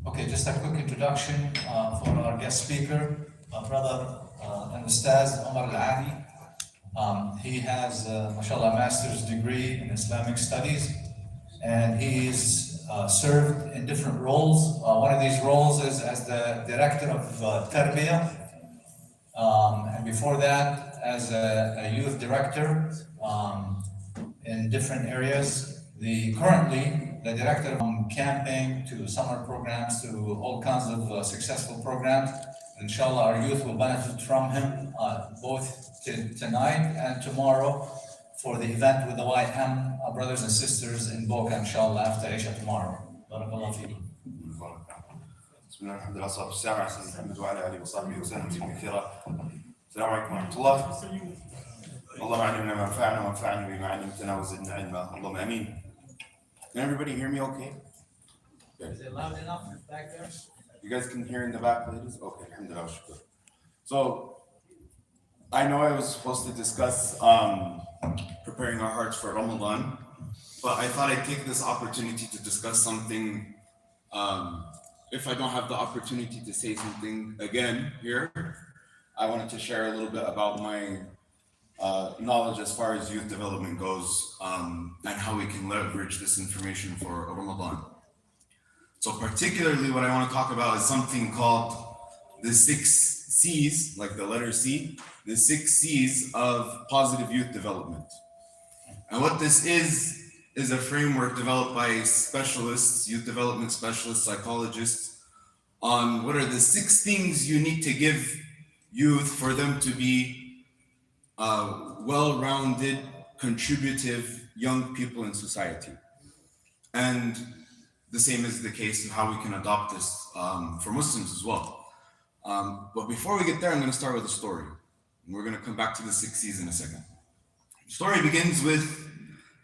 Okay, just a quick introduction for our guest speaker, brother and Ustaz Omar Al-Ali. He has, mashallah, master's degree in Islamic studies, and he's served in different roles. One of these roles is as the director of Tarbiyah, and before that, as a youth director in different areas. Currently the director from camping to summer programs to all kinds of successful programs. Inshallah, our youth will benefit from him both tonight and tomorrow for the event with the YM brothers and sisters in Boca, inshallah, after Isha tomorrow. Barakallah feekum. بسم الله الحمد لله والصلاة والسلام على سيدنا محمد وعلى آله وصحبه وسلم تسليما كثيرا. السلام عليكم ورحمة الله. اللهم علمنا ما ينفعنا وانفعنا بما علمتنا وزدنا علما. اللهم آمين. Can everybody hear me okay? Good. Is it loud enough back there? You guys can hear in the back, ladies? Okay, alhamdulillah. So, I know I was supposed to discuss preparing our hearts for Ramadan, but I thought I'd take this opportunity to discuss something. If I don't have the opportunity to say something again here, I wanted to share a little bit about my knowledge as far as youth development goes, and how we can leverage this information for Ramadan. So particularly what I want to talk about is something called the 6 C's, like the letter C, the 6 C's of positive youth development. And what this is a framework developed by specialists, youth development specialists, psychologists, on what are the 6 things you need to give youth for them to be well-rounded, contributive young people in society. And the same is the case in how we can adopt this for Muslims as well. But before we get there, I'm going to start with a story. And we're going to come back to the 6 C's in a second. The story begins with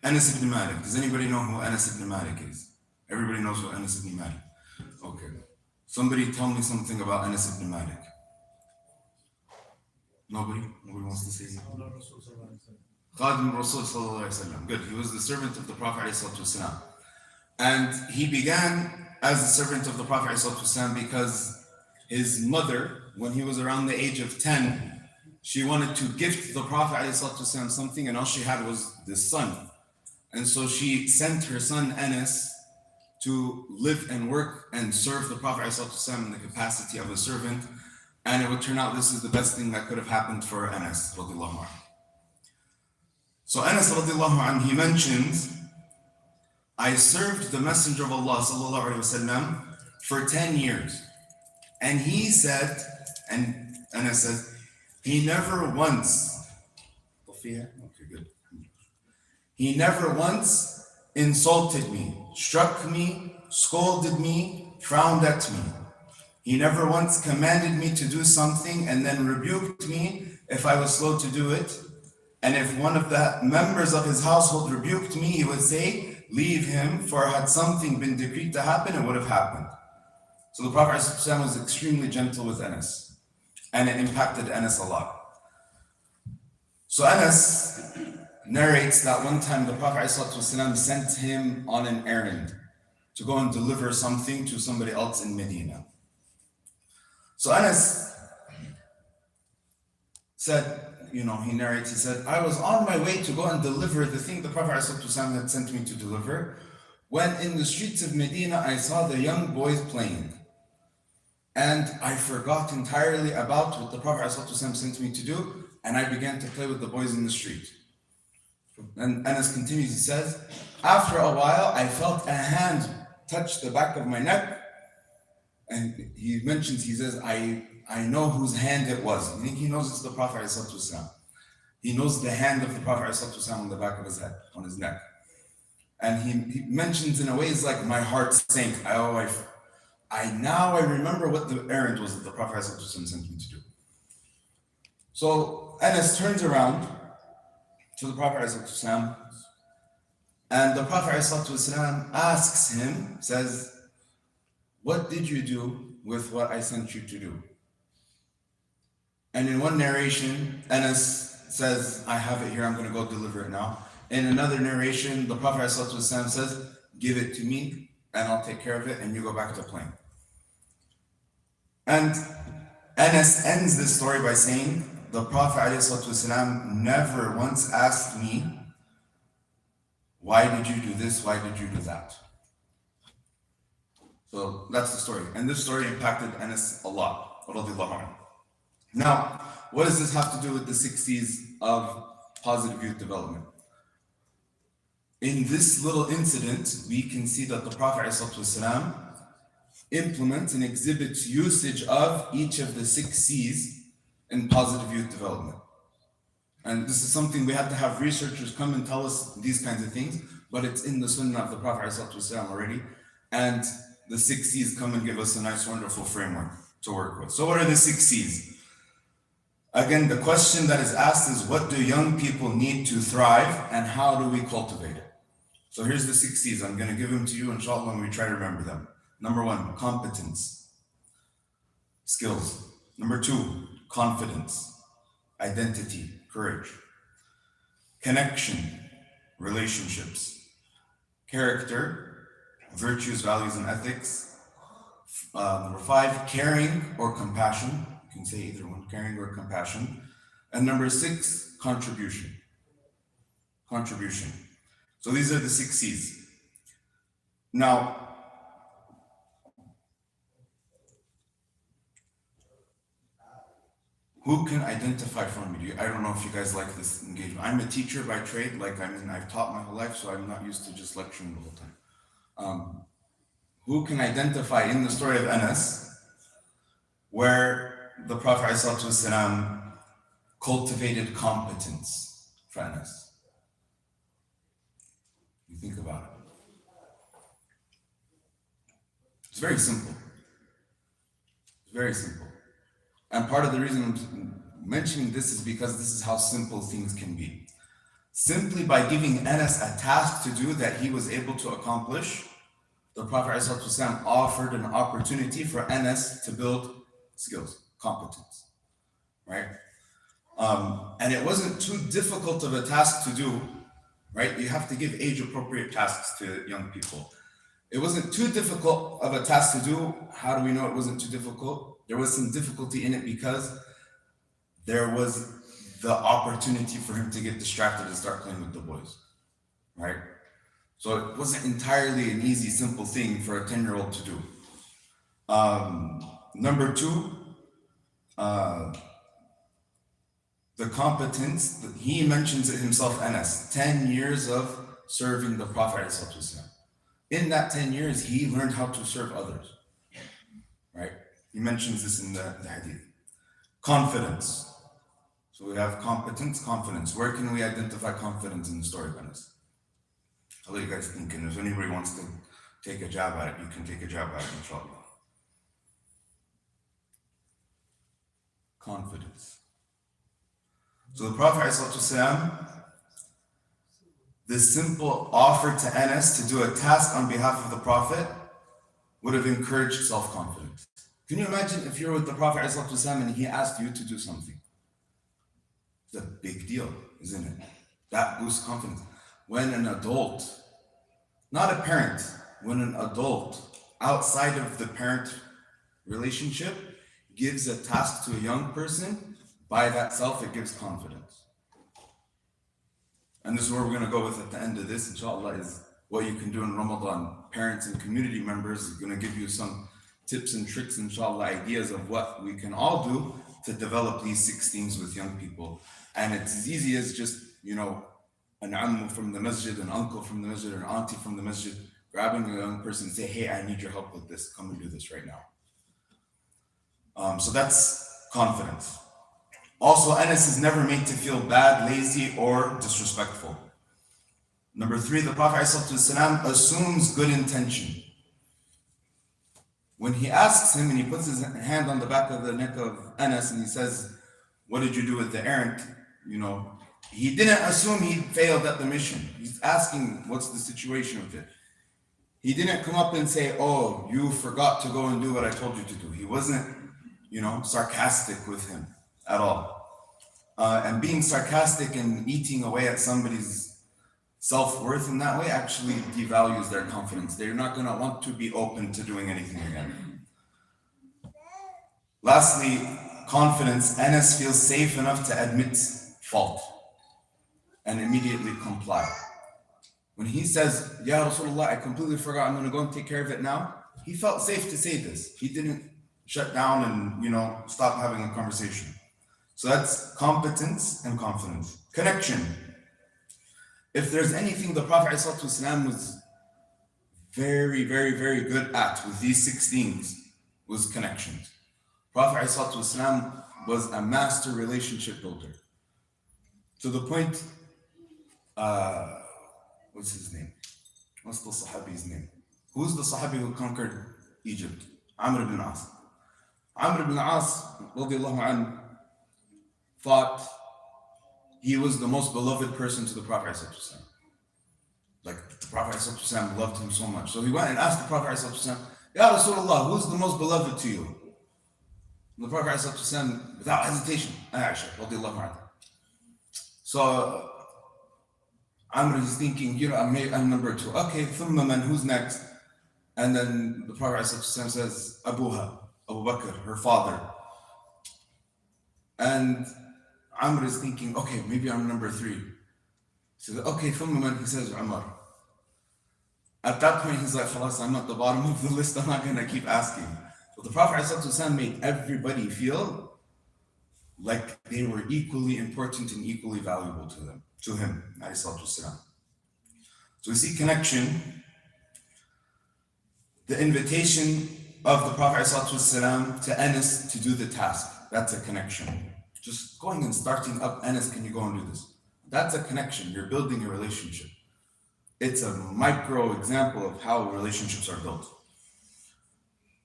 Anas ibn Malik. Does anybody know who Anas ibn Malik is? Everybody knows who Anas ibn Malik. Okay. Somebody tell me something about Anas ibn Malik. Nobody wants to say anything. Khadim Rasul sallallahu alaihi wasallam. Good. He was the servant of the Prophet alayhi wasallam. And he began as a servant of the Prophet alayhi wasallam because his mother, when he was around the age of 10, she wanted to gift the Prophet alayhi wasallam something, and all she had was this son. And so she sent her son Anas to live and work and serve the Prophet ﷺ in the capacity of a servant. And it would turn out this is the best thing that could have happened for Anas radiallahu anhu. So Anas radiallahu anhu, he mentions, I served the Messenger of Allah sallallahu alaihi wasallam for 10 years. And he said, and Anas says, he never once, okay, good. He never once insulted me, struck me, scolded me, frowned at me. He never once commanded me to do something and then rebuked me if I was slow to do it. And if one of the members of his household rebuked me, he would say, leave him, for had something been decreed to happen, it would have happened. So the Prophet ﷺ was extremely gentle with Anas, and it impacted Anas a lot. So Anas narrates that one time the Prophet ﷺ sent him on an errand to go and deliver something to somebody else in Medina. So Anas said, he narrates, he said, I was on my way to go and deliver the thing the Prophet ﷺ had sent me to deliver, when in the streets of Medina I saw the young boys playing. And I forgot entirely about what the Prophet ﷺ sent me to do, and I began to play with the boys in the street. And Anas continues, he says, after a while I felt a hand touch the back of my neck, and he mentions, he says, I know whose hand it was. I think he knows it's the Prophet ﷺ. He knows the hand of the Prophet ﷺ on the back of his head, on his neck. And he mentions in a way, it's like my heart sank. I remember what the errand was that the Prophet ﷺ sent me to do. So Anas turns around to the Prophet ﷺ, and the Prophet ﷺ asks him, says, what did you do with what I sent you to do? And in one narration, Anas says, I have it here, I'm going to go deliver it now. In another narration, the Prophet ﷺ says, give it to me and I'll take care of it and you go back to playing. And Anas ends this story by saying, the Prophet ﷺ never once asked me, why did you do this? Why did you do that? So that's the story. And this story impacted Anas a lot. Radiallahu anhu. Now, what does this have to do with the 6 C's of positive youth development? In this little incident, we can see that the Prophet ﷺ implements and exhibits usage of each of the 6 C's in positive youth development. And this is something we have to have researchers come and tell us these kinds of things, but it's in the Sunnah of the Prophet ﷺ already. And the 6 C's come and give us a nice, wonderful framework to work with. So what are the 6 C's? Again, the question that is asked is, what do young people need to thrive and how do we cultivate it? So here's the 6 C's. I'm going to give them to you, inshallah, and we try to remember them. Number 1, competence, skills. Number 2, confidence, identity, courage. Connection, relationships. Character, virtues, values, and ethics. Number 5, caring or compassion. You can say either one, caring or compassion. And number 6, contribution. Contribution. So these are the 6 C's. Now, who can identify for me? I don't know if you guys like this engagement. I'm a teacher by trade. I've taught my whole life, so I'm not used to just lecturing the whole time. Who can identify in the story of Anas where the Prophet ﷺ cultivated competence for Anas? You think about it. It's very simple. It's very simple. And part of the reason I'm mentioning this is because this is how simple things can be. Simply by giving Anas a task to do that he was able to accomplish, the Prophet ﷺ offered an opportunity for Anas to build skills, competence, right? And it wasn't too difficult of a task to do, right? You have to give age-appropriate tasks to young people. It wasn't too difficult of a task to do. How do we know it wasn't too difficult? There was some difficulty in it because there was the opportunity for him to get distracted and start playing with the boys, right? So it wasn't entirely an easy, simple thing for a 10-year-old to do. Number 2, the competence, he mentions it himself, Anas, 10 years of serving the Prophet ﷺ. In that 10 years, he learned how to serve others, right? He mentions this in the hadith. Confidence. So we have competence, confidence. Where can we identify confidence in the story of Anas? How do you guys think? And if anybody wants to take a jab at it, you can take a jab at it, inshallah. Confidence. So the Prophet ﷺ, this simple offer to Anas to do a task on behalf of the Prophet would have encouraged self-confidence. Can you imagine if you're with the Prophet ﷺ and he asked you to do something? It's a big deal, isn't it? That boosts confidence. When an adult, not a parent, when an adult outside of the parent relationship gives a task to a young person, by that self, it gives confidence. And this is where we're going to go with at the end of this, inshallah, is what you can do in Ramadan. Parents and community members are going to give you some tips and tricks, inshallah, ideas of what we can all do to develop these 6 things with young people. And it's as easy as just, an ammu from the masjid, an uncle from the masjid, or an auntie from the masjid, grabbing a young person and say, hey, I need your help with this. Come and do this right now. So that's confidence. Also, Anas is never made to feel bad, lazy, or disrespectful. Number 3, the Prophet ﷺ assumes good intention. When he asks him and he puts his hand on the back of the neck of Anas and he says, what did you do with the errant? He didn't assume he failed at the mission. He's asking, what's the situation with it? He didn't come up and say, oh, you forgot to go and do what I told you to do. He wasn't, sarcastic with him at all. And being sarcastic and eating away at somebody's self-worth in that way actually devalues their confidence. They're not going to want to be open to doing anything again. Lastly, confidence. Anas feels safe enough to admit fault and immediately comply. When he says, Ya Rasulullah, I completely forgot, I'm going to go and take care of it now, he felt safe to say this. He didn't shut down and, stop having a conversation. So that's competence and confidence. Connection. If there's anything the Prophet ﷺ was very, very, very good at with these 6 things, was connections. Prophet ﷺ was a master relationship builder. To the point, what's his name? What's the Sahabi's name? Who's the Sahabi who conquered Egypt? Amr ibn As. Amr ibn As, radiallahu anhu, thought he was the most beloved person to the Prophet ﷺ. Like the Prophet ﷺ loved him so much. So he went and asked the Prophet ﷺ, Ya Rasulullah, who's the most beloved to you? And the Prophet ﷺ, without hesitation, Aisha, radiallahu anha. So Amr is thinking, I'm number 2. Okay, thumma man, who's next? And then the Prophet ﷺ says, Abuha, Abu Bakr, her father. And Amr is thinking, okay, maybe I'm number 3. He says, okay, thumma man, he says, Umar. At that point, he's like, khalas, I'm at the bottom of the list, I'm not going to keep asking. But the Prophet ﷺ made everybody feel like they were equally important and equally valuable to him. So we see connection, the invitation of the Prophet ﷺ to Anas to do the task. That's a connection. Just going and starting up, Anas, can you go and do this? That's a connection. You're building a relationship. It's a micro example of how relationships are built.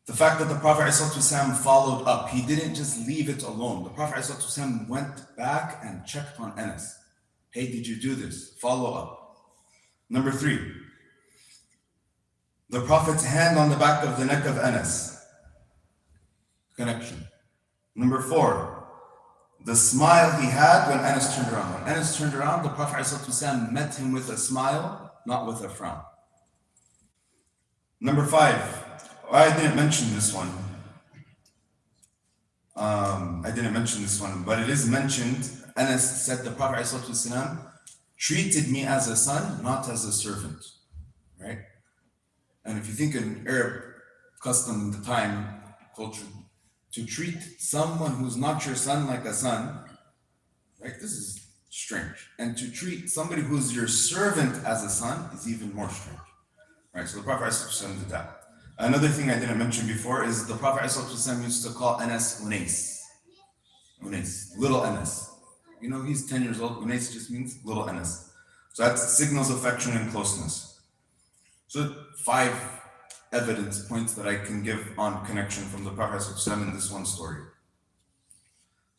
The fact that the Prophet ﷺ followed up, he didn't just leave it alone. The Prophet ﷺ went back and checked on Anas. Hey, did you do this? Follow up. Number 3, the Prophet's hand on the back of the neck of Anas. Connection. Number 4, the smile he had when Anas turned around. When Anas turned around, the Prophet ﷺ met him with a smile, not with a frown. Number 5, I didn't mention this one. But it is mentioned. Anas said the Prophet ﷺ treated me as a son, not as a servant. Right? And if you think in Arab custom in the time, culture, to treat someone who's not your son like a son, right? This is strange. And to treat somebody who's your servant as a son is even more strange. Right? So the Prophet ﷺ did that. Another thing I didn't mention before is the Prophet ﷺ used to call Anas Unais. Unais, little Anas. He's 10 years old. Unais just means little Anas. So that signals affection and closeness. So 5 evidence points that I can give on connection from the Prophet ﷺ in this one story.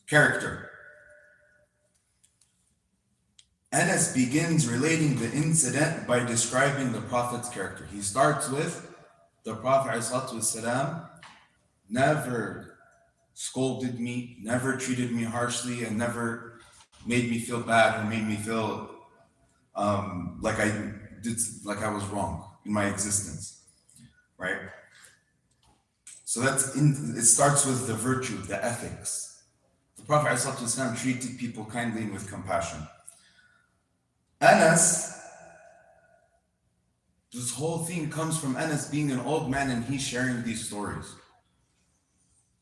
Character. Anas begins relating the incident by describing the Prophet's character. He starts with, the Prophet ﷺ never scolded me, never treated me harshly, and never made me feel bad or made me feel like I was wrong in my existence, right? So it starts with the virtue, the ethics. The Prophet ﷺ treated people kindly and with compassion. Anas, this whole thing comes from Anas being an old man and he's sharing these stories.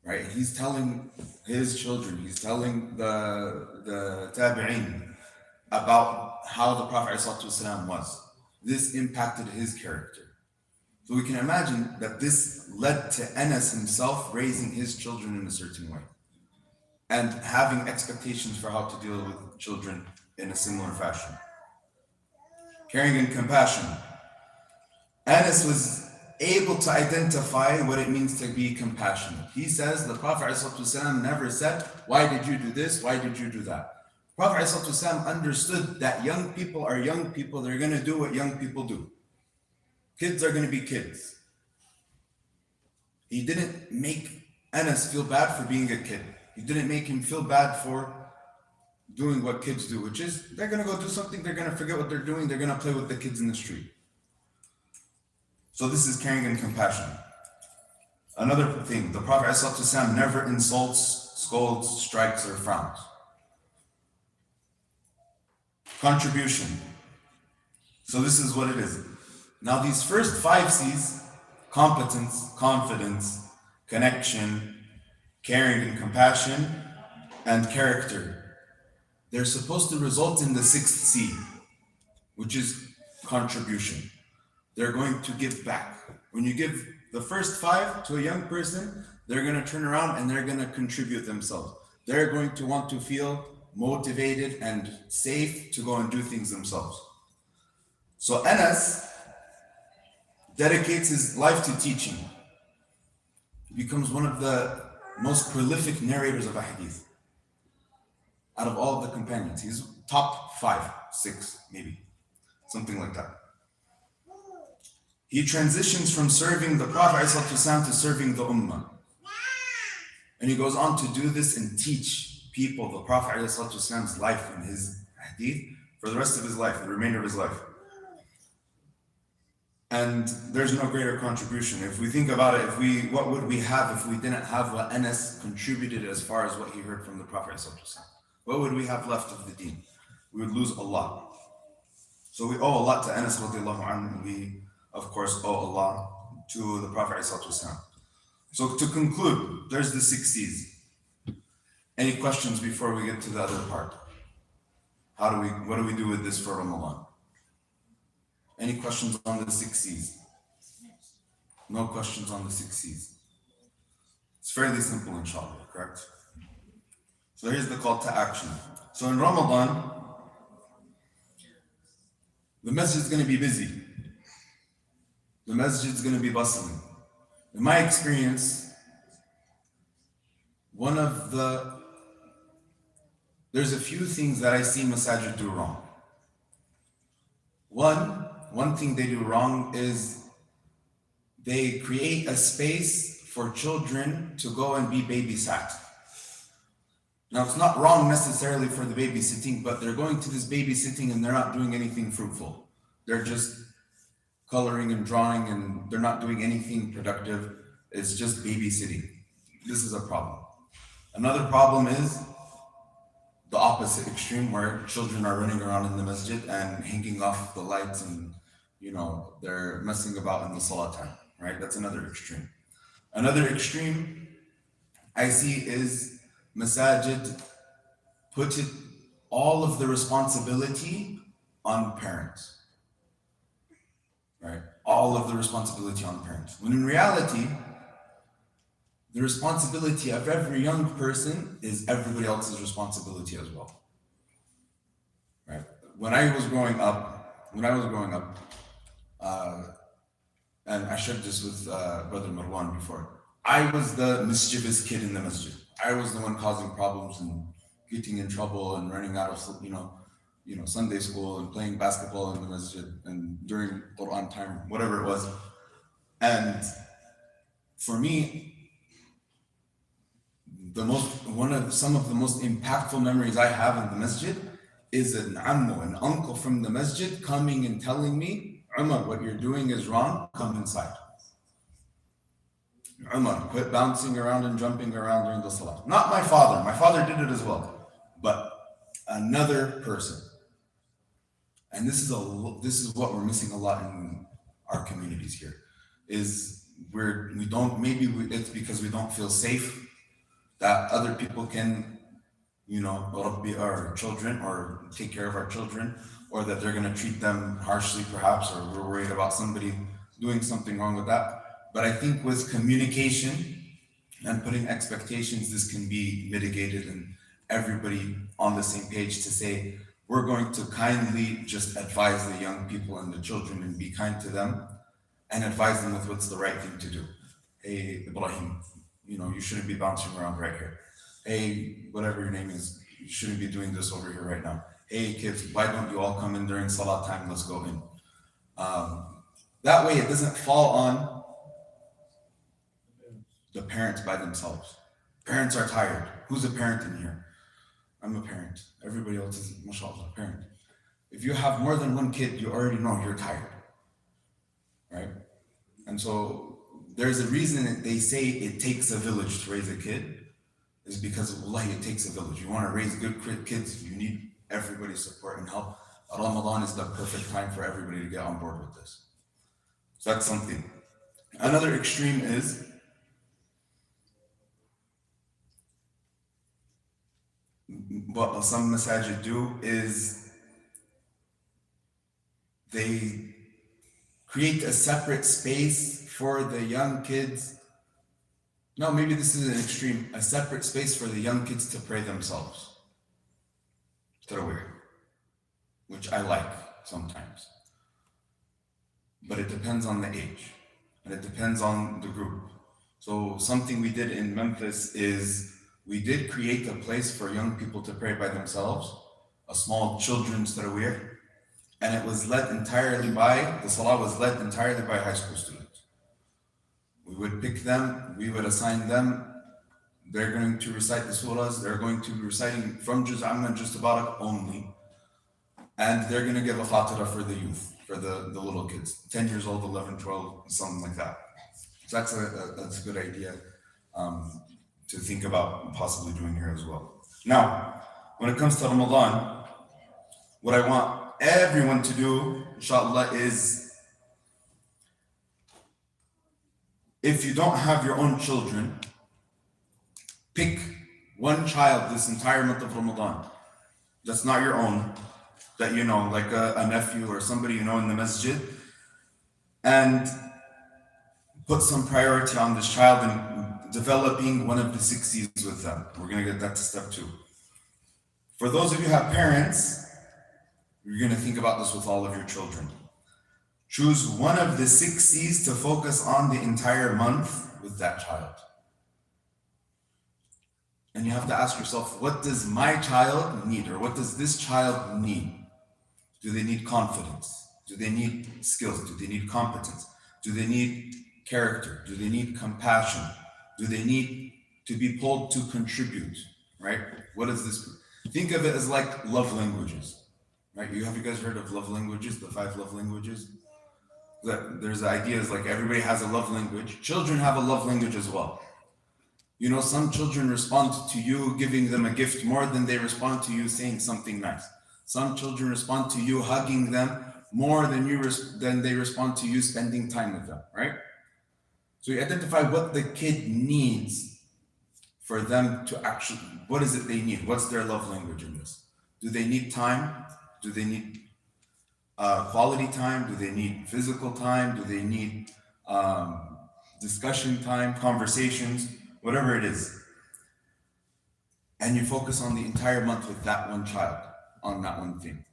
Right? He's telling his children, he's telling the tabi'in about how the Prophet ﷺ was. This impacted his character. So we can imagine that this led to Anas himself raising his children in a certain way and having expectations for how to deal with children in a similar fashion. Caring and compassion. Anas was able to identify what it means to be compassionate. He says the Prophet ﷺ never said, why did you do this? Why did you do that? The Prophet ﷺ understood that young people are young people. They're going to do what young people do. Kids are going to be kids. He didn't make Anas feel bad for being a kid. He didn't make him feel bad for doing what kids do, which is they're going to go do something, they're going to forget what they're doing, they're going to play with the kids in the street. So this is caring and compassion. Another thing, the Prophet ﷺ never insults, scolds, strikes, or frowns. Contribution. So this is what it is. Now these first 5 C's, competence, confidence, connection, caring and compassion, and character, they're supposed to result in the 6th C, which is contribution. They're going to give back. When you give the first 5 to a young person, they're going to turn around and they're going to contribute themselves. They're going to want to feel motivated and safe to go and do things themselves. So Anas dedicates his life to teaching. He becomes one of the most prolific narrators of a hadith out of all of the companions. He's top 5, 6, maybe, something like that. He transitions from serving the Prophet ﷺ to serving the Ummah. And he goes on to do this and teach people the Prophet ﷺ's life and his hadith for the rest of his life, the remainder of his life. And there's no greater contribution. If we think about it, what would we have if we didn't have what Anas contributed as far as what he heard from the Prophet ﷺ? What would we have left of the deen? We would lose a lot. So we owe a lot to Anas radiallahu anhu. We, of course, owe a lot to the Prophet ﷺ. So to conclude, there's the 6 C's. Any questions before we get to the other part? What do we do with this for Ramadan? Any questions on the 6 C's? No questions on the 6 C's. It's fairly simple, inshallah, correct? So here's the call to action. So in Ramadan, the masjid is going to be busy. The masjid is going to be bustling. In my experience, there's a few things that I see masajid do wrong. One thing they do wrong is they create a space for children to go and be babysat. Now, it's not wrong necessarily for the babysitting, but they're going to this babysitting and they're not doing anything fruitful. They're just coloring and drawing and they're not doing anything productive. It's just babysitting. This is a problem. Another problem is the opposite extreme, where children are running around in the masjid and hanging off the lights and, they're messing about in the salah time, right? That's another extreme. Another extreme I see is masajid put all of the responsibility on parents, right? All of the responsibility on parents. When in reality, the responsibility of every young person is everybody else's responsibility as well, right? When I was growing up, and I shared this with Brother Marwan before, I was the mischievous kid in the masjid. I was the one causing problems and getting in trouble and running out of, Sunday school and playing basketball in the masjid and during Quran time, whatever it was. And for me, some of the most impactful memories I have in the masjid is an uncle from the masjid coming and telling me, Umar, what you're doing is wrong, come inside. Umar, quit bouncing around and jumping around during the salah. Not my father did it as well, but another person. And this is what we're missing a lot in our communities here, is it's because we don't feel safe that other people can, be our children or take care of our children, or that they're going to treat them harshly perhaps, or we're worried about somebody doing something wrong with that. But I think with communication and putting expectations, this can be mitigated and everybody on the same page to say, we're going to kindly just advise the young people and the children and be kind to them and advise them with what's the right thing to do. Hey, Ibrahim, you shouldn't be bouncing around right here. Hey, whatever your name is, you shouldn't be doing this over here right now. Hey kids, why don't you all come in during salah time? Let's go in. That way it doesn't fall on the parents by themselves. Parents are tired. Who's a parent in here? I'm a parent. Everybody else is, mashallah, a parent. If you have more than one kid, you already know you're tired, right? And so there's a reason that they say it takes a village to raise a kid, is because wallahi, it takes a village. You want to raise good kids, you need everybody's support and help. Ramadan is the perfect time for everybody to get on board with this. So that's something. Another extreme is what some masajid do is they create a separate space for the young kids. No, maybe this is an extreme. A separate space for the young kids to pray themselves. Tarawih, which I like sometimes. But it depends on the age. And it depends on the group. So something we did in Memphis is we did create a place for young people to pray by themselves, a small children's tarawih, and it was led entirely by, the salah was led entirely by high school students. We would pick them, we would assign them, they're going to recite the surahs, they're going to be reciting from Juz Amma and Juz Tabarak only, and they're going to give a khatira for the youth, for the little kids, 10 years old, 11, 12, something like that. So that's a good idea to think about possibly doing here as well. Now, when it comes to Ramadan, what I want everyone to do, inshallah, is if you don't have your own children, pick one child this entire month of Ramadan that's not your own, that you know, like a nephew or somebody you know in the masjid, and put some priority on this child and developing one of the 6 C's with them. We're going to get that to step 2. For those of you who have parents, you're going to think about this with all of your children. Choose one of the 6 C's to focus on the entire month with that child. And you have to ask yourself, what does my child need, or what does this child need? Do they need confidence? Do they need skills? Do they need competence? Do they need character? Do they need compassion? Do they need to be pulled to contribute, right? What is this? Think of it as like love languages, right? Have you guys heard of love languages, the 5 love languages? There's ideas like everybody has a love language. Children have a love language as well. You know, some children respond to you giving them a gift more than they respond to you saying something nice. Some children respond to you hugging them more than they respond to you spending time with them, right? So you identify what the kid needs for them to actually, what is it they need? What's their love language in this? Do they need time? Do they need quality time? Do they need physical time? Do they need discussion time, conversations, whatever it is? And you focus on the entire month with that one child, on that one thing.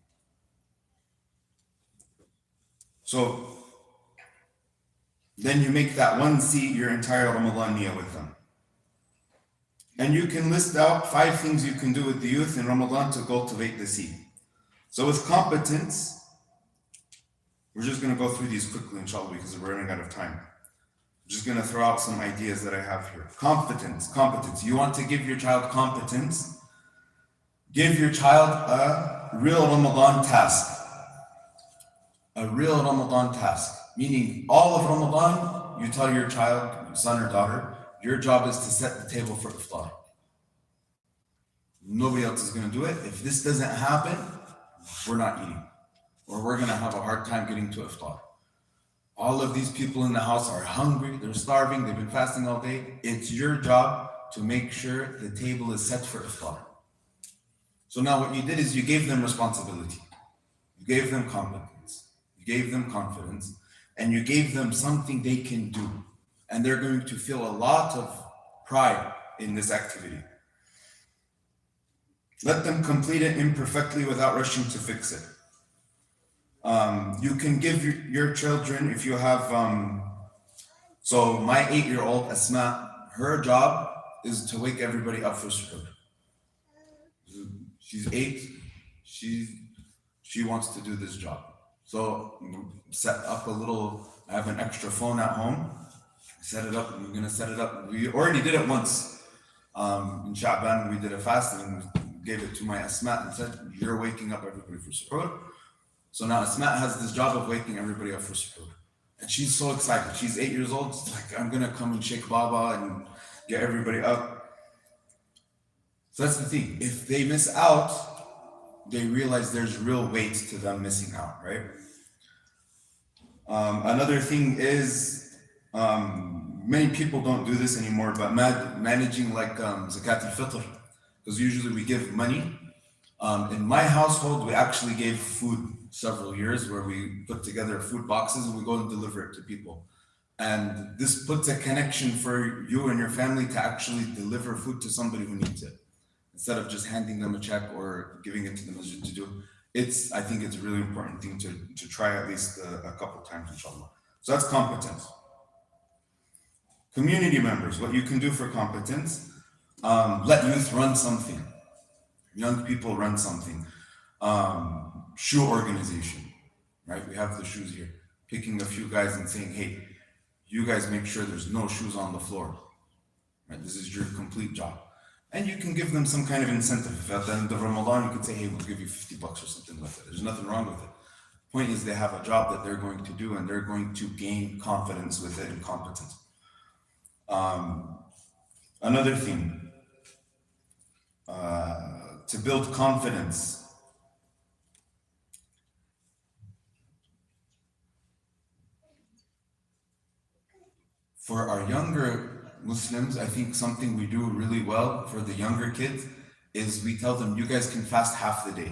So then you make that one C your entire Ramadan niyyah with them. And you can list out 5 things you can do with the youth in Ramadan to cultivate the seed. So with competence, we're just going to go through these quickly, inshallah, because we're running out of time. I'm just going to throw out some ideas that I have here. Competence. You want to give your child competence? Give your child a real Ramadan task. A real Ramadan task. Meaning, all of Ramadan, you tell your child, your son or daughter, your job is to set the table for iftar. Nobody else is going to do it. If this doesn't happen, we're not eating. Or we're going to have a hard time getting to iftar. All of these people in the house are hungry, they're starving, they've been fasting all day. It's your job to make sure the table is set for iftar. So now what you did is you gave them responsibility. You gave them competence. You gave them confidence. And you gave them something they can do. And they're going to feel a lot of pride in this activity. Let them complete it imperfectly without rushing to fix it. You can give your children, if you have, so my 8-year-old Asma, her job is to wake everybody up for suhoor. She's 8, she wants to do this job. So set up I have an extra phone at home, set it up, we're gonna set it up. We already did it once. In Sha'ban, we did a fast and we gave it to my Asma and said, you're waking up everybody for suhoor. So now Asma has this job of waking everybody up for suhoor. And she's so excited. She's 8 years old. It's like, I'm gonna come and shake Baba and get everybody up. So that's the thing. If they miss out, they realize there's real weight to them missing out, right? Another thing is, many people don't do this anymore, but managing like zakat al-fitr, because usually we give money. In my household, we actually gave food several years where we put together food boxes and we go and deliver it to people. And this puts a connection for you and your family to actually deliver food to somebody who needs it, instead of just handing them a check or giving it to the masjid to do. I think it's a really important thing to try at least a couple times, inshallah. So that's competence. Community members, what you can do for competence, let youth run something. Young people run something. Shoe organization, right? We have the shoes here. Picking a few guys and saying, hey, you guys make sure there's no shoes on the floor. Right? This is your complete job. And you can give them some kind of incentive. If at the end of Ramadan, you could say, hey, we'll give you $50 or something like that. There's nothing wrong with it. Point is, they have a job that they're going to do and they're going to gain confidence with it and competence. Another thing, to build confidence. For our younger Muslims, I think something we do really well for the younger kids is we tell them, you guys can fast half the day.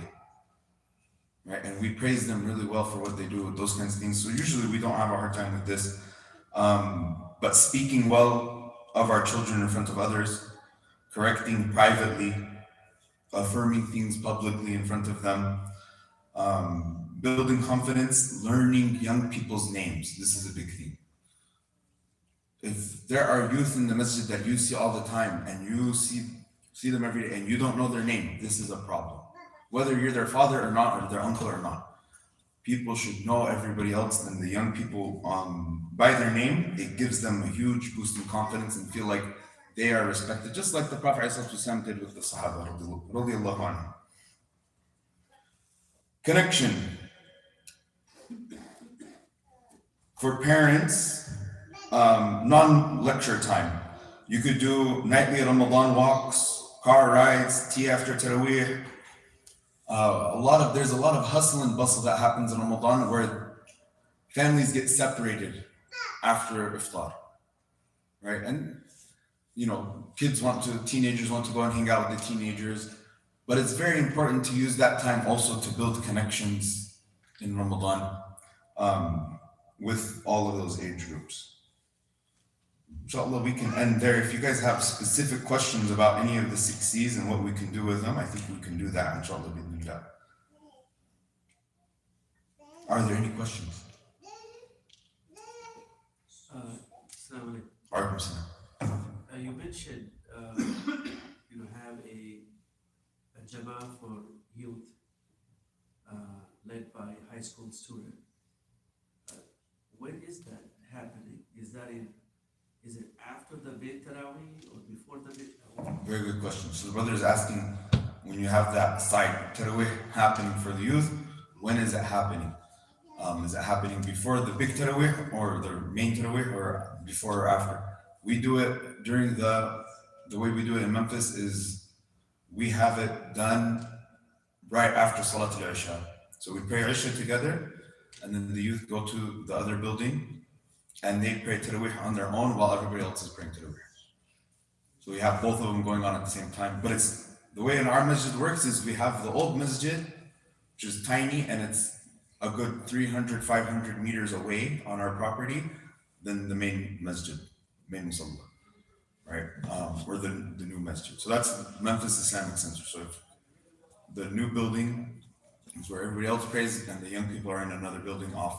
Right? And we praise them really well for what they do with those kinds of things. So usually we don't have a hard time with this. But speaking well of our children in front of others, correcting privately, affirming things publicly in front of them, building confidence, learning young people's names. This is a big thing. If there are youth in the masjid that you see all the time and you see them every day and you don't know their name, this is a problem. Whether you're their father or not, or their uncle or not. People should know everybody else and the young people by their name. It gives them a huge boost in confidence and feel like they are respected, just like the Prophet ﷺ did with the Sahaba radiallahu anhu. Connection. For parents, non-lecture time. You could do nightly Ramadan walks, car rides, tea after Taraweeh. There's a lot of hustle and bustle that happens in Ramadan where families get separated after iftar, right? And teenagers want to go and hang out with the teenagers, but it's very important to use that time also to build connections in Ramadan with all of those age groups. Inshallah, we can end there. If you guys have specific questions about any of the 6 C's and what we can do with them, I think we can do that, inshallah. Are there any questions? You mentioned you have a Jama'ah for youth led by high school students. When is that happening? Is it after the Beit Tarawih or before the Beit Tarawih? Very good question. So the brother is asking, when you have that side Tarawih happening for the youth, when is it happening? Is it happening before the big Tarawih or the main Tarawih, or before or after? We do it during the way we do it in Memphis is we have it done right after Salat al-Isha. So we pray Isha together, and then the youth go to the other building and they pray Tarawih on their own while everybody else is praying Tarawih. So we have both of them going on at the same time. But it's the way in our masjid works is we have the old masjid, which is tiny, and it's a good 300, 500 meters away on our property than the main masjid, main musalla, right? Or the new masjid. So that's Memphis Islamic Center. So if the new building is where everybody else prays, and the young people are in another building off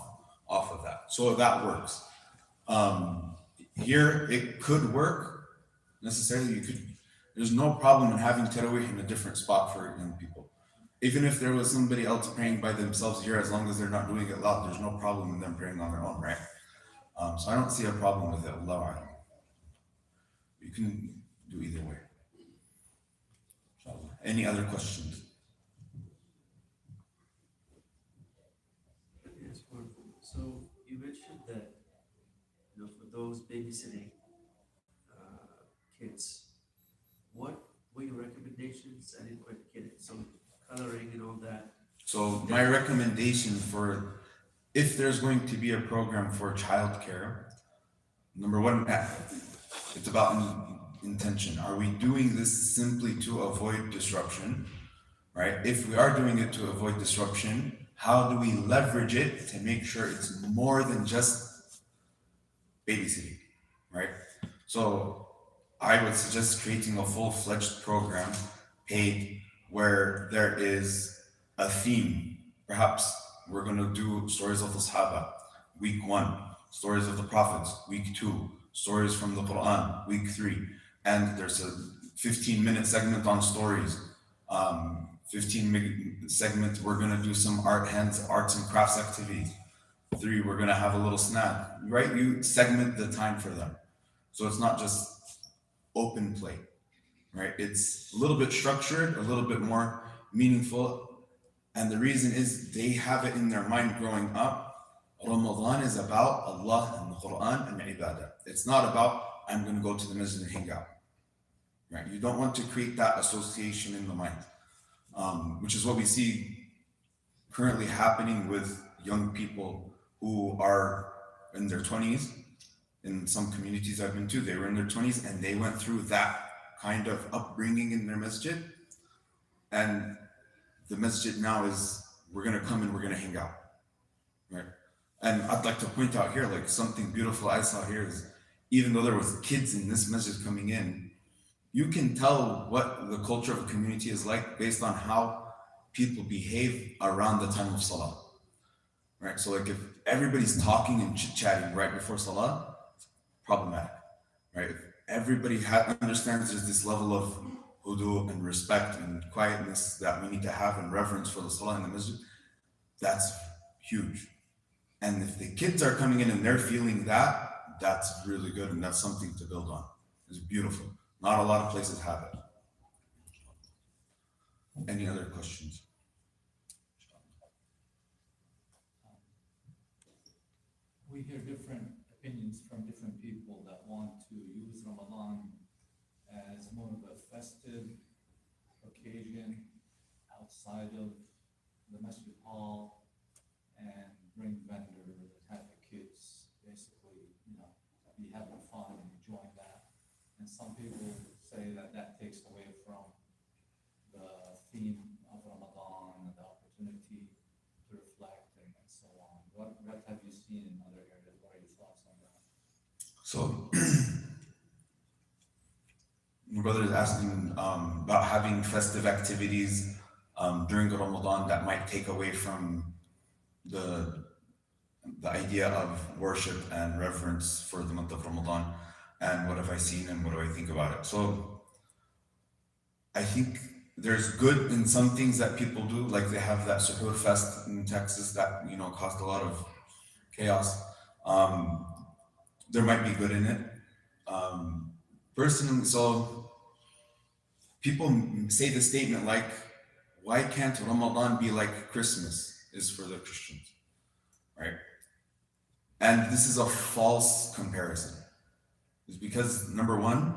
of that. So that works. Here it could work necessarily. There's no problem in having Tarawih in a different spot for young people. Even if there was somebody else praying by themselves here, as long as they're not doing it loud, there's no problem in them praying on their own, right? So I don't see a problem with it. Allahu A'lam. You can do either way. Inshallah. Any other questions? Yes, wonderful. So you mentioned that those babysitting kids, what were your recommendations? I didn't quite get it. Some coloring and all that. So my recommendation for if there's going to be a program for childcare, number one, it's about intention. Are we doing this simply to avoid disruption, right? If we are doing it to avoid disruption, how do we leverage it to make sure it's more than just babysitting, right? So I would suggest creating a full-fledged program, paid, where there is a theme. Perhaps we're going to do stories of the Sahaba, week 1, stories of the prophets, week 2, stories from the Quran, week 3, and there's a 15-minute segment on stories. 15-minute segment, we're going to do some arts and crafts activities. 3, we're going to have a little snack, right? You segment the time for them. So it's not just open play, right? It's a little bit structured, a little bit more meaningful. And the reason is they have it in their mind growing up. Ramadan is about Allah and the Quran and ibadah. It's not about, I'm going to go to the masjid and hang out, right? You don't want to create that association in the mind, which is what we see currently happening with young people who are in their 20s. In some communities I've been to, they were in their 20s and they went through that kind of upbringing in their masjid. And the masjid now is, we're going to come and we're going to hang out, right? And I'd like to point out here, like something beautiful I saw here is, even though there was kids in this masjid coming in, you can tell what the culture of a community is like based on how people behave around the time of salah, right? So like if everybody's talking and chit-chatting right before salah, problematic, right? If everybody understands there's this level of hudu and respect and quietness that we need to have and reverence for the salah in the masjid, that's huge. And if the kids are coming in and they're feeling that, that's really good, and that's something to build on. It's beautiful. Not a lot of places have it. Any other questions? We hear different opinions from different people that want to use Ramadan as more of a festive occasion outside of the masjid hall and bring vendors, have the kids basically, be having fun and enjoying that. And some people say that that takes away from the theme of Ramadan and the opportunity to reflect and so on. What have you seen in other areas? What are your thoughts on that? So, my brother is asking about having festive activities during the Ramadan that might take away from the idea of worship and reverence for the month of Ramadan, and what have I seen and what do I think about it. So I think there's good in some things that people do, like they have that Suhoor Fest in Texas that caused a lot of chaos. There might be good in it. Personally, so people say the statement like, why can't Ramadan be like Christmas is for the Christians, right? And this is a false comparison. It's because, number one,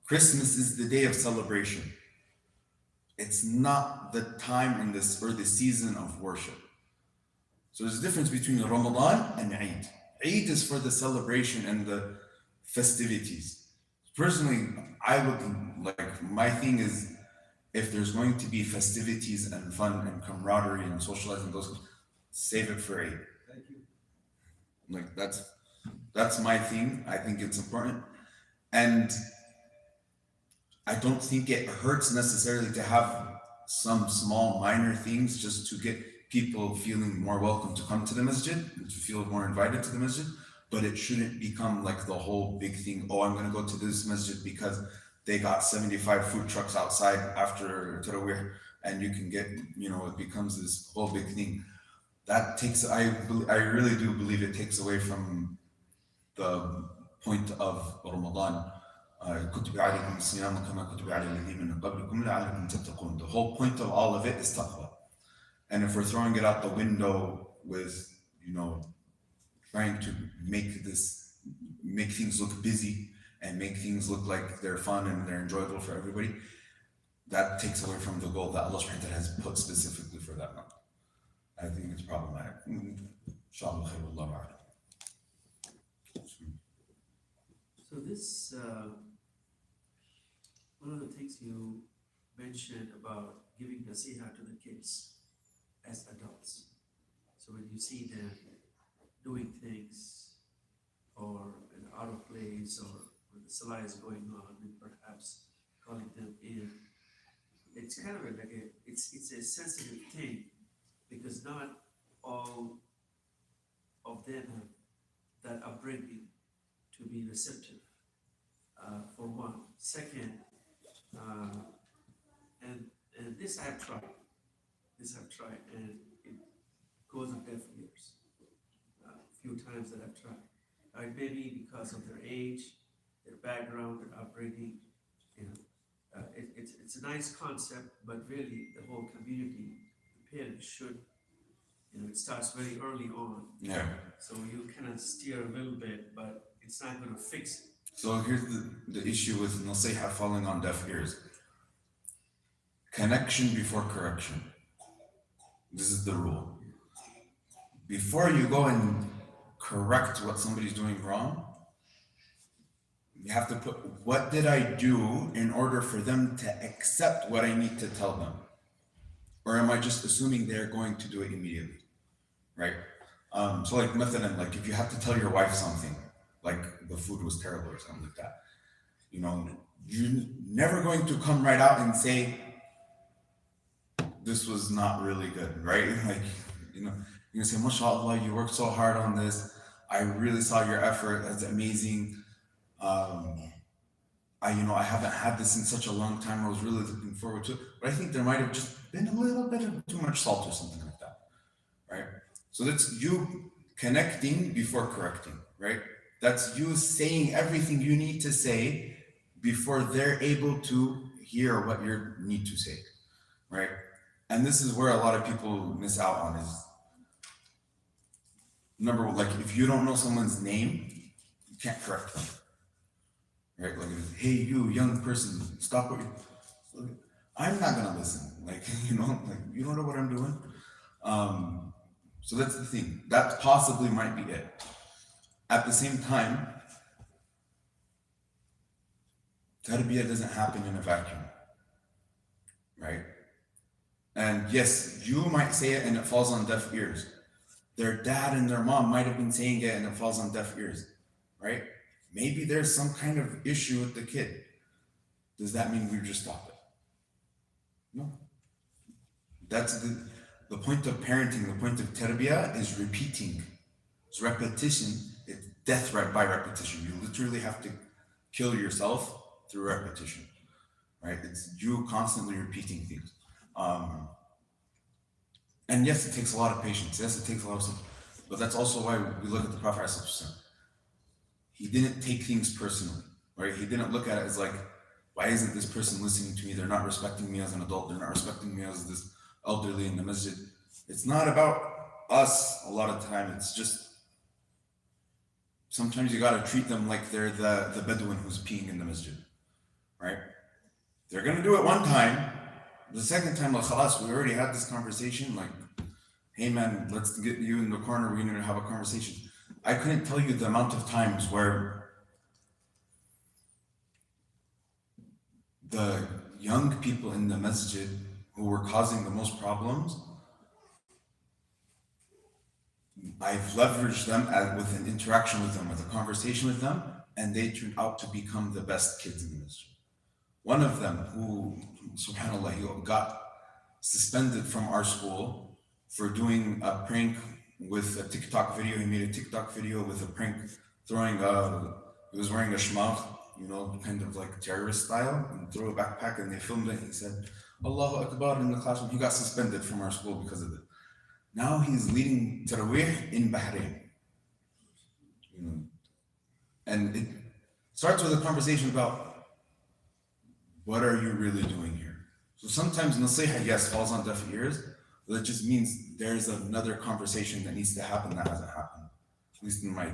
Christmas is the day of celebration. It's not the time in this or the season of worship. So there's a difference between Ramadan and Eid. Eid is for the celebration and the festivities. Personally, my thing is, if there's going to be festivities and fun and camaraderie and socializing, save it for Eid. Thank you. Like that's my thing. I think it's important. And I don't think it hurts necessarily to have some small minor things just to get people feeling more welcome to come to the masjid and to feel more invited to the masjid. But it shouldn't become like the whole big thing. Oh, I'm going to go to this masjid because they got 75 food trucks outside after Tarawih, and you can get, it becomes this whole big thing. That takes, I really do believe it takes away from the point of Ramadan. The whole point of all of it is taqwa. And if we're throwing it out the window with, trying to make this make things look busy and make things look like they're fun and they're enjoyable for everybody, that takes away from the goal that Allah subhanahu wa ta'ala has put specifically for that month. I think it's problematic. Inshallah khair, wallahu a'lam. So this, one of the things you mentioned about giving nasiha to the kids as adults. So when you see them doing things or out of place or when the salah is going on and perhaps calling them in, it's kind of it's a sensitive thing because not all of them have that upbringing to be receptive, for one. Second, and this I have tried, and it goes on deaf ears. A few times that I've tried. It may be because of their age, their background, their upbringing. You know, it's a nice concept, but really the whole community, the parents should. You know, it starts very early on. Yeah. So you kind of steer a little bit, but it's not going to fix it. So here's the issue with nasiha falling on deaf ears. Connection before correction. This is the rule. Before you go and correct what somebody's doing wrong, you have to put, what did I do in order for them to accept what I need to tell them? Or am I just assuming they're going to do it immediately, right? So like مثلا, like if you have to tell your wife something, like the food was terrible or something like that, you know, you're never going to come right out and say, this was not really good, right? Like, you know, you're gonna say, MashaAllah, you worked so hard on this. I really saw your effort. That's amazing. I haven't had this in such a long time. I was really looking forward to it. But I think there might have just been a little bit of too much salt or something like that, right? So that's you connecting before correcting, right? That's you saying everything you need to say before they're able to hear what you need to say, right? And this is where a lot of people miss out on is, number one, like if you don't know someone's name, you can't correct them. Right? Like, hey, you young person, stop what you're. I'm not gonna listen. Like, you don't know what I'm doing. So that's the thing. That possibly might be it. At the same time, tarbiyah doesn't happen in a vacuum, right? And yes, you might say it and it falls on deaf ears. Their dad and their mom might have been saying it and it falls on deaf ears, right? Maybe there's some kind of issue with the kid. Does that mean we just stop it? No. That's the point of parenting, the point of tarbiyah is repeating. It's repetition. It's death by repetition. You literally have to kill yourself through repetition, right? It's you constantly repeating things. And yes, it takes a lot of patience. Yes, it takes a lot of stuff. But that's also why we look at the Prophet ﷺ. He didn't take things personally, right? He didn't look at it as like, why isn't this person listening to me? They're not respecting me as an adult. They're not respecting me as this elderly in the masjid. It's not about us a lot of time. It's just, sometimes you got to treat them like they're the Bedouin who's peeing in the masjid, right? They're going to do it one time. The second time, like, khalas, we already had this conversation. Like, hey man, let's get you in the corner. We need to have a conversation. I couldn't tell you the amount of times where the young people in the masjid who were causing the most problems, I've leveraged them with an interaction with them, with a conversation with them, and they turned out to become the best kids in the masjid. One of them who, subhanAllah, he got suspended from our school for doing a prank with a TikTok video. He made a TikTok video with a prank throwing he was wearing a shmagh, kind of like terrorist style, and threw a backpack, and they filmed it. He said, Allahu Akbar in the classroom. He got suspended from our school because of it. Now he's leading Taraweeh in Bahrain. And it starts with a conversation about, what are you really doing here? So sometimes nasiha, yes, falls on deaf ears, but it just means there's another conversation that needs to happen that hasn't happened, at least in my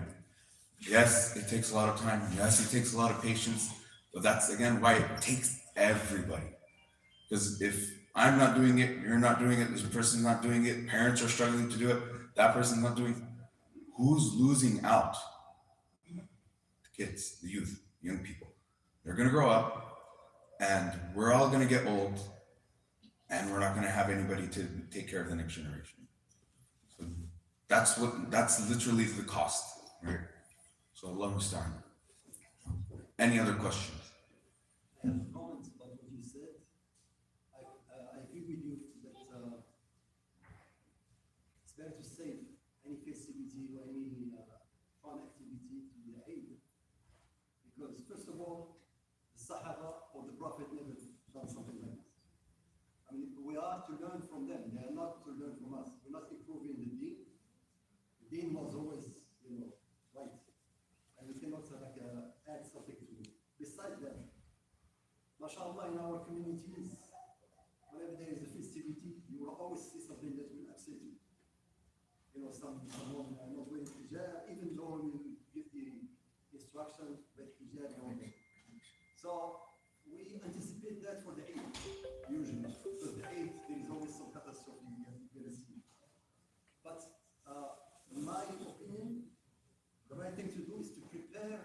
Yes, it takes a lot of time. Yes, it takes a lot of patience. But that's again why it takes everybody. Because if I'm not doing it, you're not doing it, this person's not doing it, parents are struggling to do it, that person's not doing it, who's losing out? The kids, the youth, young people. They're gonna grow up and we're all gonna get old and we're not gonna have anybody to take care of the next generation. So that's literally the cost, right? So Allah musta'an. Any other questions? I have comments about what you said. I agree with you that it's better to save any festivity or any fun activity to the Eid. Because first of all, the Sahaba or the Prophet never done something like this. I mean, we are to learn from them. They are not to learn from us. We're not improving the deen. The deen was always, right. And we cannot add something to it. Besides that, MashaAllah, in our communities, whenever there is a festivity, you will always see something that will upset you. Someone not wearing hijab, even though you give the instruction that hijab on it. So we anticipate that for the Eid, usually. So the Eid, there is always some catastrophe you're going to see. But in my opinion, the right thing to do is to prepare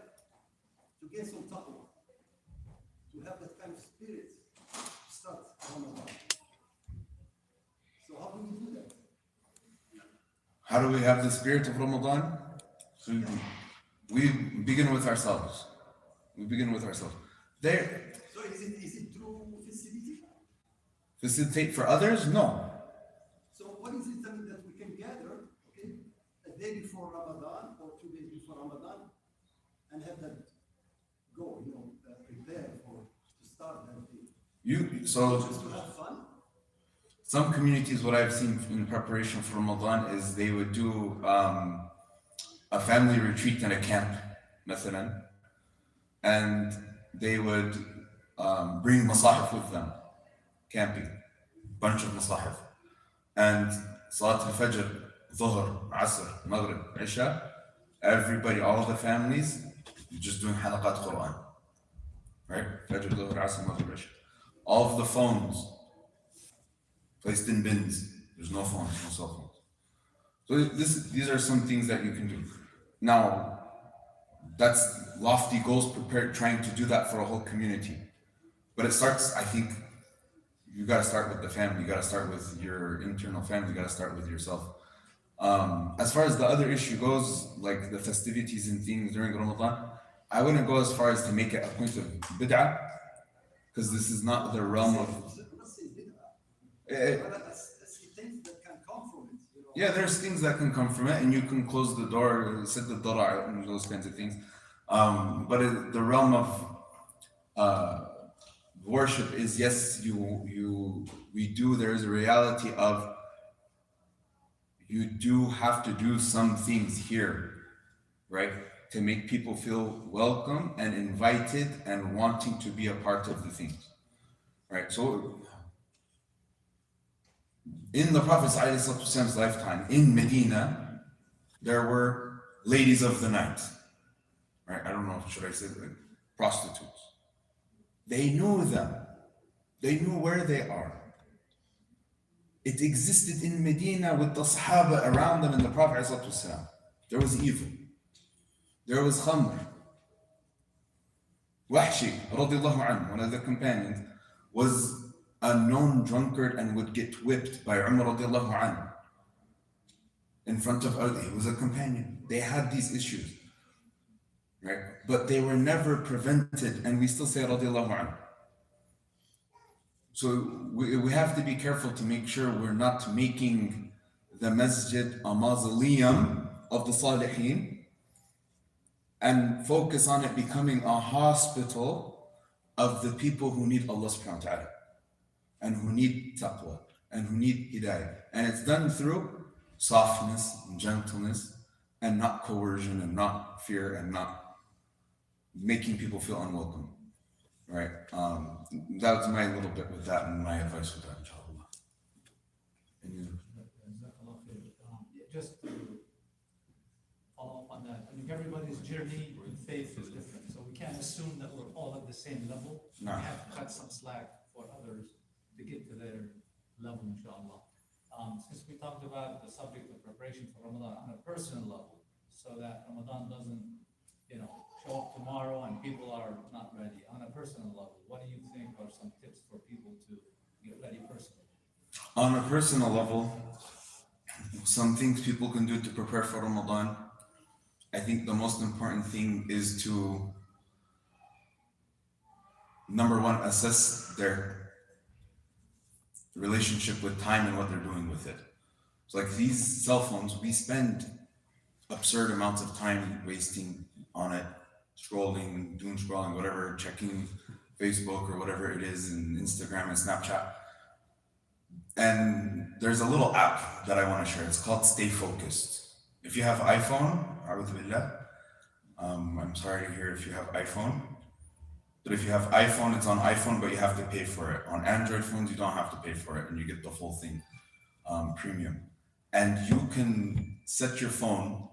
to gain some taqwa, to have that kind of spirit to start Ramadan. So how do we do that? How do we have the spirit of Ramadan? So we begin with ourselves. We begin with ourselves. There, So is it through festivity? facilitate for others? No. So what is it that we can gather, okay, a day before Ramadan or 2 days before Ramadan, and have that go, prepare to start that day? So Just to have fun? some communities, what I've seen in preparation for Ramadan is they would do a family retreat in a camp, مثلا, and they would bring masahif with them, camping, bunch of masahif, and Salat al-Fajr, Dhuhr, Asr, Maghrib, Isha, everybody, all the families, just doing halaqat Quran, right? Fajr, Dhuhr, Asr, Maghrib, Isha. All of the phones placed in bins. There's no phones, no cell phones. So these are some things that you can do. Now, that's lofty goals prepared, trying to do that for a whole community. But it starts, I think, you got to start with the family. You got to start with your internal family. You got to start with yourself. As far as the other issue goes, like the festivities and things during Ramadan, I wouldn't go as far as to make it a point of bid'ah, because this is not the realm of. I'm not saying bid'ah, but I see things that can come from it. Yeah, there's things that can come from it, and you can close the door, set the door out, and those kinds of things. But the realm of worship is, yes, we do. There is a reality of you do have to do some things here, right, to make people feel welcome and invited and wanting to be a part of the things, right? So in the Prophet's ﷺ lifetime, in Medina, there were ladies of the night, right? I don't know, should I say like prostitutes. They knew them. They knew where they are. It existed in Medina with the Sahaba around them and the Prophet ﷺ. There was evil. There was khamr. Wahshi, radiallahu anhu, one of the companions, was a known drunkard and would get whipped by Umar radiallahu anhu in front of others. He was a companion. They had these issues, right? But they were never prevented, and we still say radiallahu anhu. So we have to be careful to make sure we're not making the masjid a mausoleum of the Salihin and focus on it becoming a hospital of the people who need Allah subhanahu wa ta'ala and who need taqwa and who need hidayah. And it's done through softness and gentleness and not coercion and not fear and not making people feel unwelcome. Right? That was my little bit with that and my advice with that, inshallah. Just to follow up on that, and everybody's journey in faith is different, so we can't assume that we're all at the same level. No. We have to cut some slack for others to get to their level, inshallah. Since we talked about the subject of preparation for Ramadan on a personal level, so that Ramadan doesn't, show up tomorrow and people are not ready, on a personal level, what do you think are some tips for people to get ready personally? On a personal level, some things people can do to prepare for Ramadan. I think the most important thing is to, number one, assess their relationship with time and what they're doing with it. So like these cell phones, we spend absurd amounts of time wasting on it, scrolling, doom scrolling, whatever, checking Facebook or whatever it is, and Instagram and Snapchat. And there's a little app that I want to share. It's called Stay Focused. If you have iPhone, a'udhu billah, I'm sorry to hear if you have iPhone. But if you have iPhone, it's on iPhone, but you have to pay for it. On Android phones, you don't have to pay for it, and you get the full thing, premium. And you can set your phone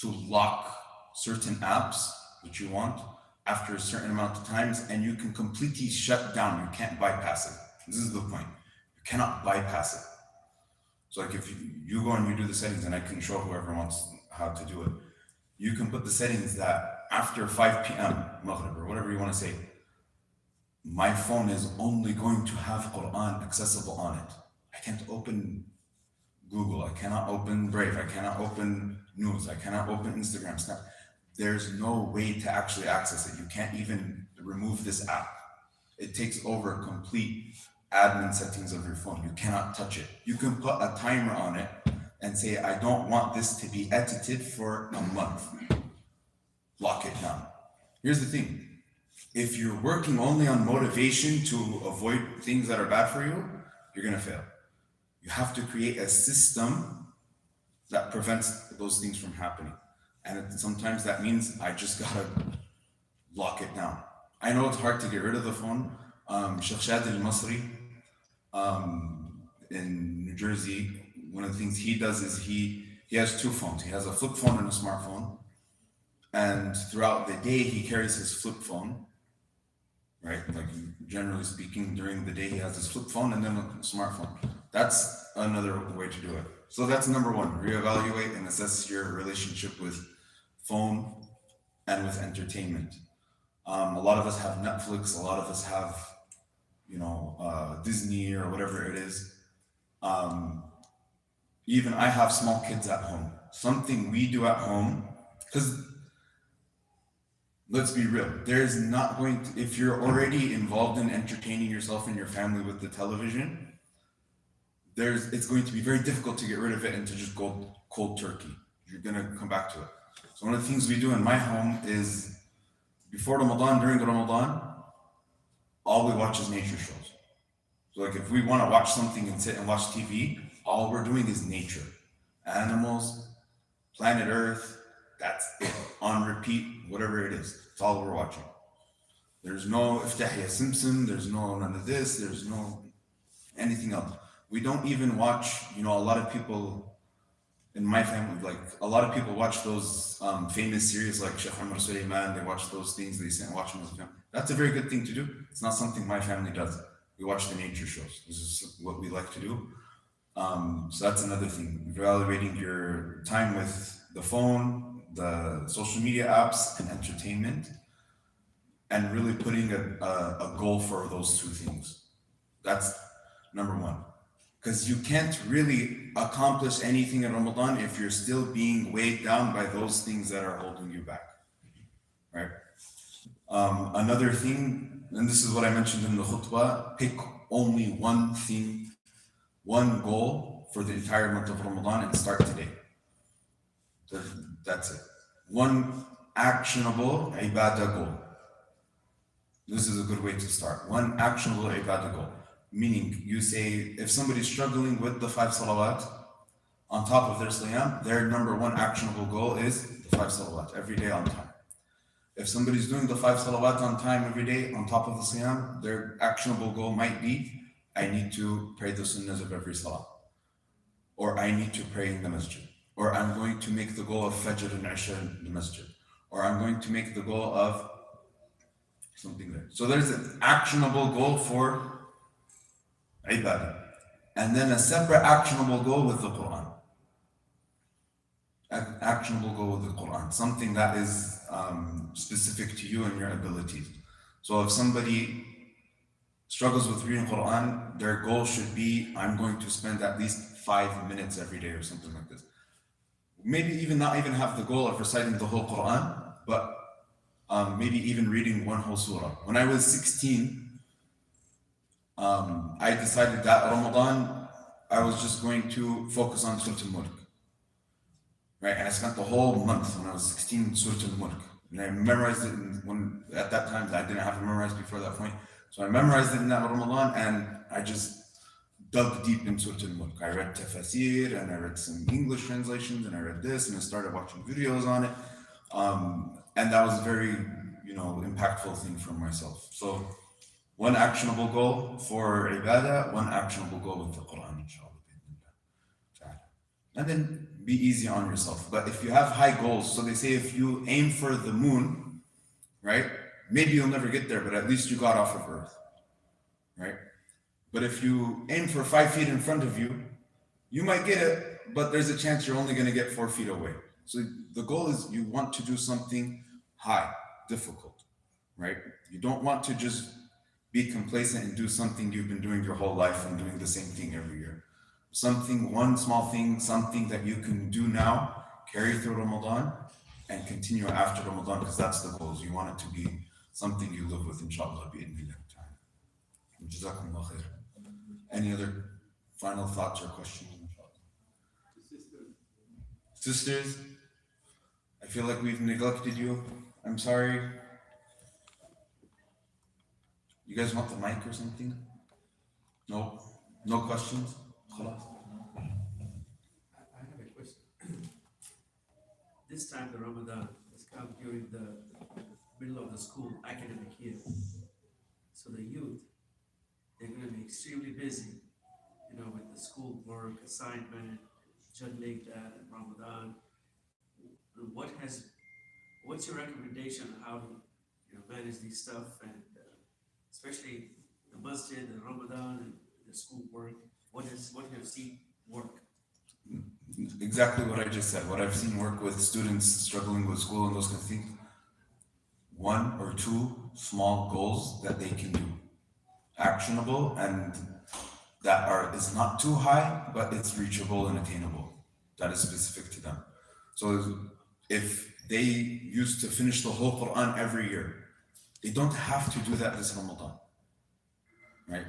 to lock certain apps that you want after a certain amount of times, and you can completely shut down. You can't bypass it. This is the point. You cannot bypass it. So like if you go and you do the settings, and I can show whoever wants how to do it, you can put the settings that after 5 p.m. Maghrib, or whatever you want to say, my phone is only going to have Quran accessible on it. I can't open Google, I cannot open Brave, I cannot open News, I cannot open Instagram, Snap. There's no way to actually access it. You can't even remove this app. It takes over complete admin settings of your phone. You cannot touch it. You can put a timer on it and say, I don't want this to be edited for a month. Lock it down. Here's the thing. If you're working only on motivation to avoid things that are bad for you, you're gonna fail. You have to create a system that prevents those things from happening. And sometimes that means I just gotta lock it down. I know it's hard to get rid of the phone. Sheikh Shad al-Masri in New Jersey, one of the things he does is he has two phones. He has a flip phone and a smartphone. And throughout the day, he carries his flip phone, right? Like generally speaking, during the day, he has his flip phone and then a smartphone. That's another way to do it. So that's number one, reevaluate and assess your relationship with phone and with entertainment. A lot of us have Netflix, a lot of us have, Disney or whatever it is. Even I have small kids at home. Something we do at home, because let's be real, there's not going to, if you're already involved in entertaining yourself and your family with the television, it's going to be very difficult to get rid of it and to just go cold turkey. You're gonna come back to it. So one of the things we do in my home is before Ramadan, during Ramadan, all we watch is nature shows. So like if we want to watch something and sit and watch TV, all we're doing is nature. Animals, planet Earth, that's it. On repeat, whatever it is. It's all we're watching. There's no Iftahya Simpson, there's no none of this, there's no anything else. We don't even watch, a lot of people in my family, like a lot of people watch those famous series like Sheikh Umar Sulaiman, they watch those things, they sit and watch them as a family. That's a very good thing to do. It's not something my family does. We watch the nature shows. This is what we like to do. So that's another thing, evaluating your time with the phone, the social media apps, and entertainment, and really putting a goal for those two things. That's number one. Because you can't really accomplish anything in Ramadan if you're still being weighed down by those things that are holding you back, right? Another thing, and this is what I mentioned in the khutbah, pick only one thing, one goal for the entire month of Ramadan and start today. That's it. One actionable ibadah goal. This is a good way to start. One actionable ibadah goal. Meaning, you say, if somebody's struggling with the 5 salawat on top of their siyam, their number one actionable goal is the 5 salawat every day on time. If somebody's doing the 5 salawat on time every day on top of the siyam, their actionable goal might be, I need to pray the sunnahs of every salah. Or I need to pray in the masjid. or I'm going to make the goal of Fajr and Isha in the masjid, or I'm going to make the goal of something there. So there's an actionable goal for ibadah, and then a separate actionable goal with the Quran. Actionable goal with the Quran, something that is specific to you and your abilities. So if somebody struggles with reading Quran, their goal should be, I'm going to spend at least 5 minutes every day or something like this. Maybe even not even have the goal of reciting the whole Quran, but maybe even reading one whole surah. When I was 16, I decided that Ramadan, I was just going to focus on Surah Al-Mulk. Right, and I spent the whole month when I was 16 Surah Al-Mulk. And I memorized it at that time, I didn't have it memorized before that point. So I memorized it in that Ramadan, and I just dug deep in Surah Al-Mulk. I read tafsir, and I read some English translations, and I read this, and I started watching videos on it. And that was a very, impactful thing for myself. So one actionable goal for ibadah, one actionable goal with the Quran, inshallah. And then be easy on yourself. But if you have high goals, so they say if you aim for the moon, right, maybe you'll never get there, but at least you got off of Earth, right? But if you aim for 5 feet in front of you, you might get it, but there's a chance you're only going to get 4 feet away. So the goal is you want to do something high, difficult, right? You don't want to just be complacent and do something you've been doing your whole life and doing the same thing every year. Something, one small thing, something that you can do now, carry through Ramadan, and continue after Ramadan, because that's the goals. You want it to be something you live with, inshallah, bi'idhnillah ta'ala. Jazakumullah khair. Any other final thoughts or questions? Sisters, I feel like we've neglected you. I'm sorry. You guys want the mic or something? No? No questions? I have a question. This time the Ramadan has come during the middle of the school academic year. So the youth, they're going to be extremely busy, with the school work, assignment, juggling that and Ramadan. What's your recommendation on how to, manage these stuff, and especially the masjid, the Ramadan, and the school work? What you have seen work? Exactly what I just said. What I've seen work with students struggling with school and those kind of things. 1 or 2 small goals that they can do, actionable, and that is not too high, but it's reachable and attainable. That is specific to them. So if they used to finish the whole Quran every year, they don't have to do that this Ramadan, right?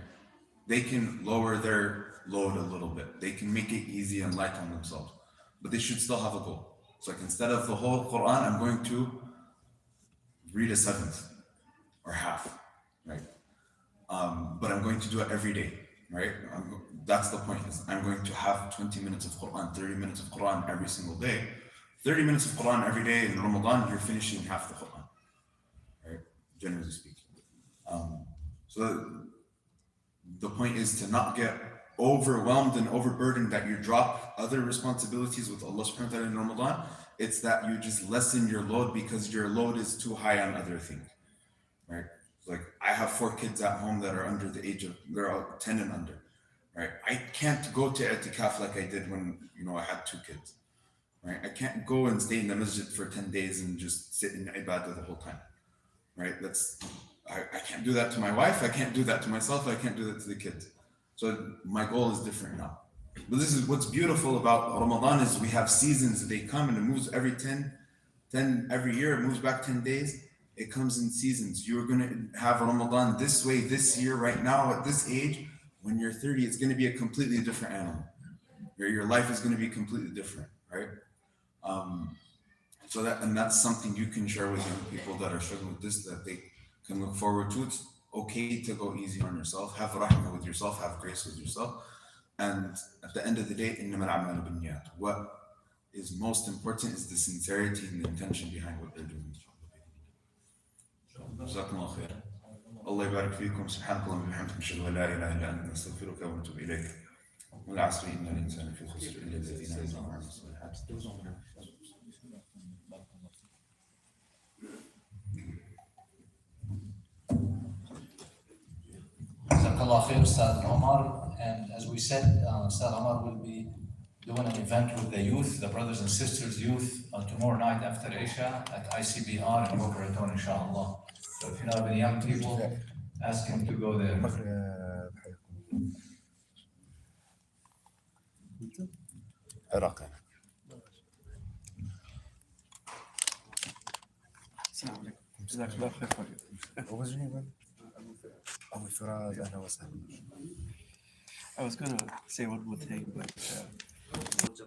They can lower their load a little bit. They can make it easy and light on themselves, but they should still have a goal. So like, instead of the whole Quran, I'm going to read a 7th or half, right? But I'm going to do it every day, right? That's the point. Is I'm going to have 20 minutes of Quran, 30 minutes of Quran every single day. 30 minutes of Quran every day in Ramadan, you're finishing half the Quran, right? Generally speaking. So the point is to not get overwhelmed and overburdened that you drop other responsibilities with Allah subhanahu wa ta'ala in Ramadan. It's that you just lessen your load because your load is too high on other things, right? Like I have 4 kids at home that are under the age of, they're 10 and under, right? I can't go to i'tikaf like I did when, I had 2 kids, right? I can't go and stay in the masjid for 10 days and just sit in ibadah the whole time, right? I can't do that to my wife. I can't do that to myself. I can't do that to the kids. So my goal is different now. But this is what's beautiful about Ramadan is we have seasons. They come and it moves every 10 every year. It moves back 10 days. It comes in seasons. You're going to have Ramadan this way this year right now at this age. When you're 30, it's going to be a completely different animal. Your life is going to be completely different, right? That's something you can share with young people that are struggling with this, that they can look forward to. It's okay to go easy on yourself, have rahmah with yourself, have grace with yourself. And at the end of the day, إِنَّمَا الْأَعْمَالُ بِالنِّيَّاتِ. What is most important is the sincerity and the intention behind what they're doing. جزاكم الله خير. الله يبارك فيكم. سبحانك اللهم وبحمدك نشهد أن لا إله إلا أنت نستغفرك ونتوب إليك. والعصر إن الإنسان في خسر إلا الذين آمنوا وعملوا الصالحات Jazakallah khair, Ustad Omar. And as we said, Ustad Omar will be doing an event with the youth, the brothers and sisters youth, tomorrow night after Isha at ICBR in Boca Raton, inshallah. So if you know any young people, ask him to go there. عراقي. السلام عليكم. جزاك الله خير. أبو فراس أهلا وسهلا. I was gonna say one more thing, but because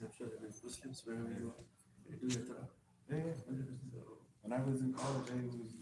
I'm sure that with Muslims, wherever you are, you do your taraf. When I was in college, I was